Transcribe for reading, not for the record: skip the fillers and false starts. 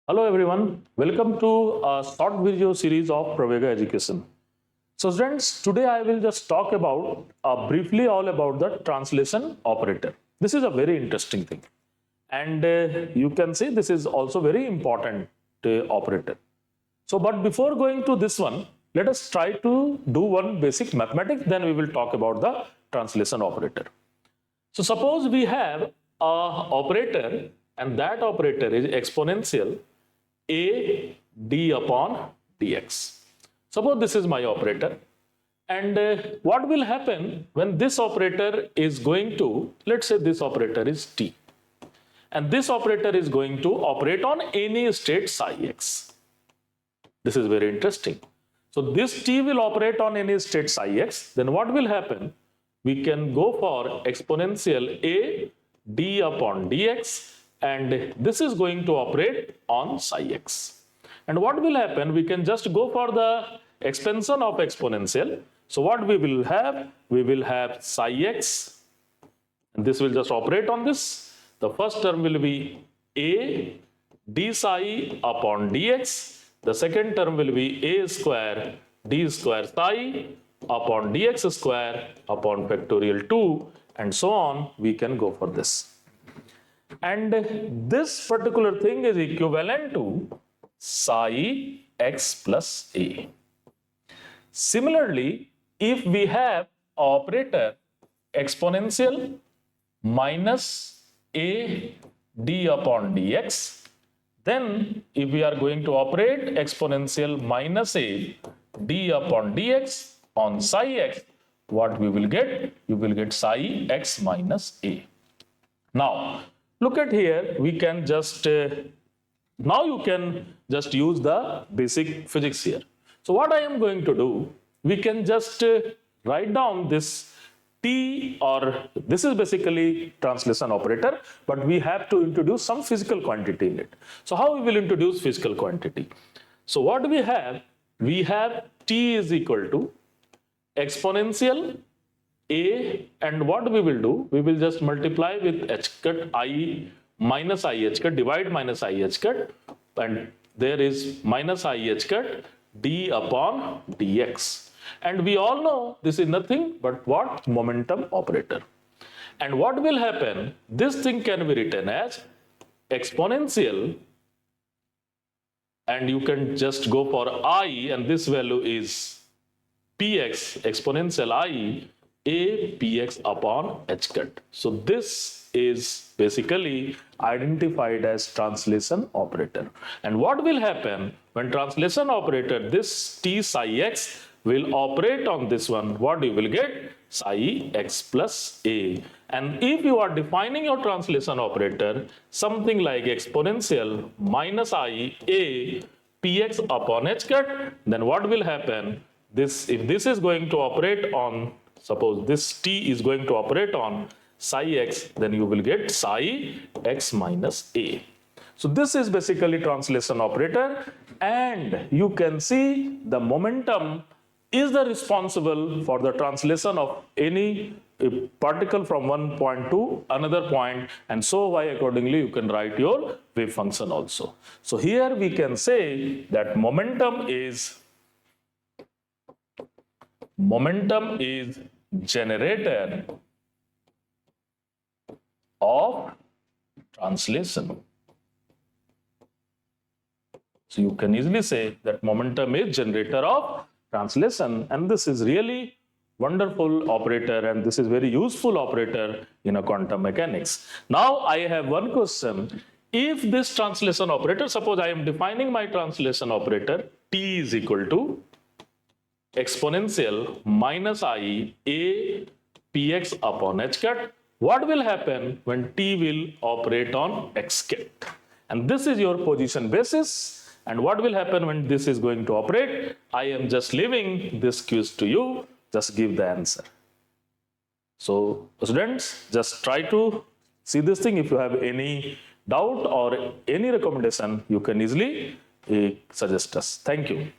Hello everyone, welcome to a short video series of Pravegaa Education. So students, today I will just talk about briefly all about the translation operator. This is a very interesting thing, and you can see this is also very important operator. So but before going to this one, let us try to do one basic mathematics, then we will talk about the translation operator. So suppose we have a operator, and that operator is exponential a d upon dx. Suppose this is my operator, and what will happen when this operator is going to, let's say this operator is t, and this operator is going to operate on any state psi x. This is very interesting. So this t will operate on any state psi x, then what will happen? We can go for exponential a d upon dx, and this is going to operate on psi x. And what will happen? We can just go for the expansion of exponential. So what we will have? We will have psi x, and this will just operate on this. The first term will be a d psi upon dx. The second term will be a square d square psi upon dx square upon factorial 2, and so on. We can go for this. And this particular thing is equivalent to psi x plus a. Similarly, if we have operator exponential minus a d upon dx, then if we are going to operate exponential minus a d upon dx on psi x, what we will get? You will get psi x minus a. Now, look at here, we can just, now you can just use the basic physics here. So what I am going to do, we can just write down this t, or this is basically translation operator, but we have to introduce some physical quantity in it. So how we will introduce physical quantity? So what we have t is equal to exponential a, and what we will do, we will just multiply with h cut I minus I h cut, divide minus I h cut, and there is minus I h cut d upon dx. And we all know this is nothing but what? Momentum operator. And what will happen? This thing can be written as exponential, and you can just go for I, and this value is px exponential I a px upon h cut. So this is basically identified as translation operator. And what will happen when translation operator, this t psi x will operate on this one? What you will get? Psi x plus a. And if you are defining your translation operator something like exponential minus I a px upon h cut, then what will happen? This, if this is going to operate on, suppose this t is going to operate on psi x, then you will get psi x minus a. So this is basically translation operator, and you can see the momentum is the responsible for the translation of any particle from one point to another point, and so why accordingly you can write your wave function also. So here we can say that momentum is generator of translation. So you can easily say that momentum is generator of translation, and this is really wonderful operator, and this is very useful operator in a quantum mechanics. Now I have one question. If this translation operator, suppose I am defining my translation operator, t is equal to exponential minus I a px upon h cut, what will happen when t will operate on x cut? And this is your position basis. And what will happen when this is going to operate? I am just leaving this quiz to you. Just give the answer. So students, just try to see this thing. If you have any doubt or any recommendation, you can easily suggest us. Thank you.